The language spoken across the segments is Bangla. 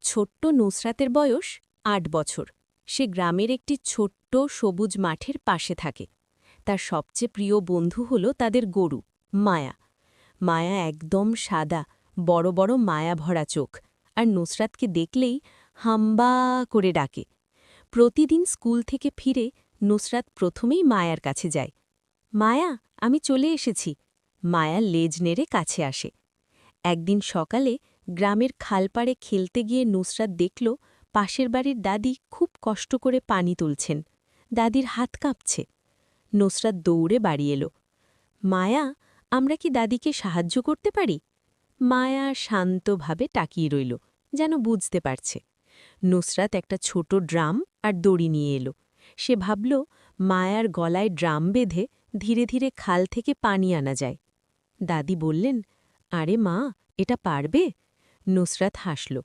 ছোট্ট নুসরাতের বয়স ৮ বছর। সে গ্রামের একটি ছোট্ট সবুজ মাঠের পাশে থাকে। তার সবচেয়ে প্রিয় বন্ধু হল তাদের গরু, মায়া। মায়া একদম সাদা, বড় বড় মায়া ভরা চোখ, আর নুসরাতকে দেখলেই হাম্বা করে ডাকে। প্রতিদিন স্কুল থেকে ফিরে নুসরাত প্রথমেই মায়ার কাছে যায়। মায়া, আমি চলে এসেছি। মায়া লেজ নেড়ে কাছে আসে। একদিন সকালে গ্রামের খালপাড়ে খেলতে গিয়ে নুসরাত দেখল পাশের বাড়ির দাদি খুব কষ্ট করে পানি তুলছেন। দাদির হাত কাঁপছে। নুসরাত দৌড়ে বাড়ি এলো। মায়া, আমরা কি দাদিকে সাহায্য করতে পারি? মায়া শান্তভাবে তাকিয়ে রইল, যেন বুঝতে পারছে। নুসরাত একটা ছোট ড্রাম আর দড়ি নিয়ে এলো। সে ভাবল মায়ার গলায় ড্রাম বেঁধে ধীরে ধীরে খাল থেকে পানি আনা যায়। দাদি বললেন, আরে মা, এটা পারবে? নুসরাত হাসল।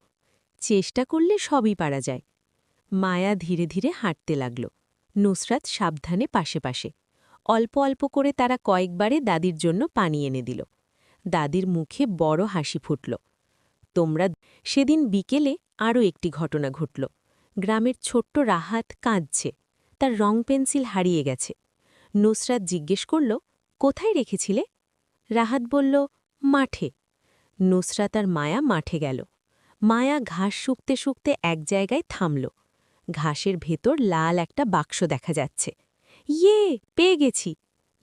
চেষ্টা করলে সবই পারা যায়। মায়া ধীরে ধীরে হাঁটতে লাগল। নুসরাত সাবধানে পাশে পাশে। অল্প অল্প করে তারা কয়েকবারে দাদির জন্য পানি এনে দিল। দাদির মুখে বড় হাসি ফুটল। তোমরা সেদিন বিকেলে আরও একটি ঘটনা ঘটল। গ্রামের ছোট্ট রাহাত কাঁদছে। তার রং পেন্সিল হারিয়ে গেছে। নুসরাত জিজ্ঞেস করল, কোথায় রেখেছিলে? রাহাত বলল, মাঠে। নুসরাত আর মায়া মাঠে গেল। মায়া ঘাস শুকতে শুকতে এক জায়গায় থামল। ঘাসের ভেতর লাল একটা বাক্স দেখা যাচ্ছে। ইয়ে, পেয়ে গেছি!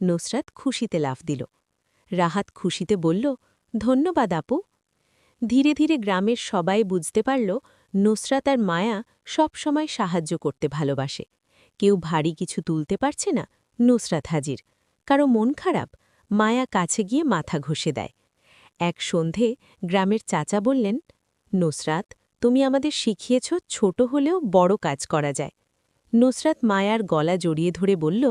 নুসরাত খুশিতে লাফ দিল। রাহাত খুশিতে বলল, ধন্যবাদ আপু। ধীরে ধীরে গ্রামের সবাই বুঝতে পারল নুসরাত আর মায়া সব সময় সাহায্য করতে ভালোবাসে। কেউ ভারী কিছু তুলতে পারছে না, নুসরাত হাজির। কারো মন খারাপ, মায়া কাছে গিয়ে মাথা ঘষে দেয়। এক সন্ধে গ্রামের চাচা বললেন, নুসরাত, তুমি আমাদের শিখিয়েছ ছোট হলেও বড় কাজ করা যায়। নুসরাত মায়ার গলা জড়িয়ে ধরে বলল,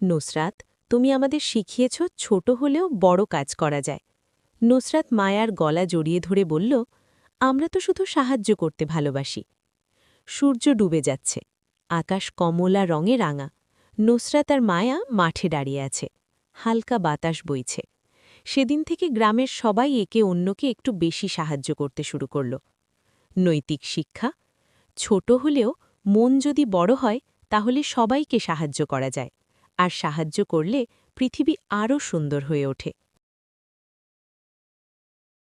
নুসরাত, তুমি আমাদের শিখিয়েছ ছোট হলেও বড় কাজ করা যায়। নুসরাত মায়ার গলা জড়িয়ে ধরে বলল, আমরা তো শুধু সাহায্য করতে ভালোবাসি। সূর্য ডুবে যাচ্ছে। আকাশ কমলা রঙে রাঙা। নুসরাত আর মায়া মাঠে দাঁড়িয়ে আছে। হালকা বাতাস বইছে। সেদিন থেকে গ্রামের সবাই একে অন্যকে একটু বেশি সাহায্য করতে শুরু করল। নৈতিক শিক্ষা: ছোট হলেও মন যদি বড় হয় তাহলে সবাইকে সাহায্য করা যায়, আর সাহায্য করলে পৃথিবী আরও সুন্দর হয়ে ওঠে।